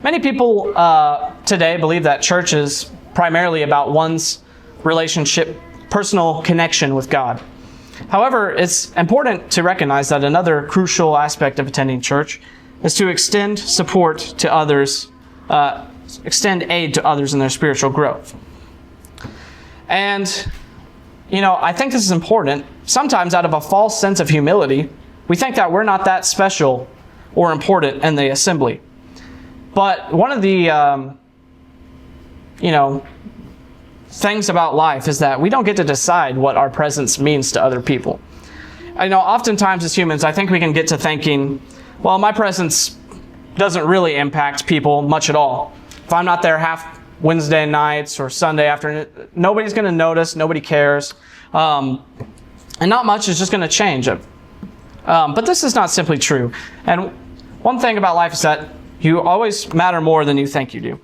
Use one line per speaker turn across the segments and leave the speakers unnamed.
Many people today believe that church is primarily about one's relationship, personal connection with God. However, it's important to recognize that another crucial aspect of attending church is to extend support to others, extend aid to others in their spiritual growth. And, I think this is important. Sometimes out of a false sense of humility, we think that we're not that special or important in the assembly. But one of the, things about life is that we don't get to decide what our presence means to other people. Oftentimes as humans, I think we can get to thinking, well, my presence doesn't really impact people much at all. If I'm not there half Wednesday nights or Sunday afternoon, nobody's going to notice, nobody cares. And not much is just going to change. But this is not simply true. And one thing about life is that you always matter more than you think you do.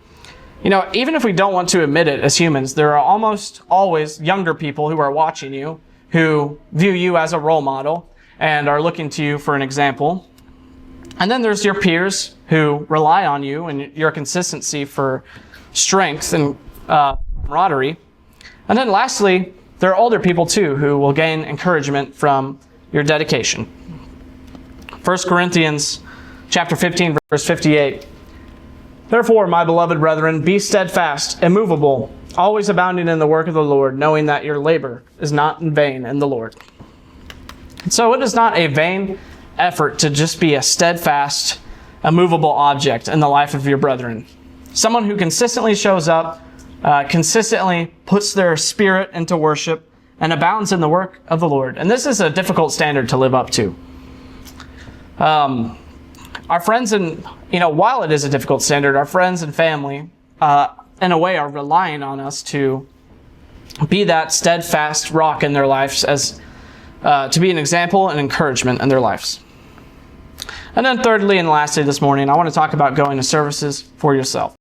Even if we don't want to admit it as humans, there are almost always younger people who are watching you, who view you as a role model and are looking to you for an example. And then there's your peers who rely on you and your consistency for strength and camaraderie. And then lastly, there are older people too who will gain encouragement from your dedication. 1 Corinthians chapter 15, verse 58. Therefore, my beloved brethren, be steadfast, immovable, always abounding in the work of the Lord, knowing that your labor is not in vain in the Lord. And so it is not a vain effort to just be a steadfast, immovable object in the life of your brethren. Someone who consistently shows up, consistently puts their spirit into worship, and abounds in the work of the Lord. And this is a difficult standard to live up to. Our friends while it is a difficult standard, our friends and family, in a way, are relying on us to be that steadfast rock in their lives, as to be an example and encouragement in their lives. And then thirdly and lastly this morning, I want to talk about going to services for yourself.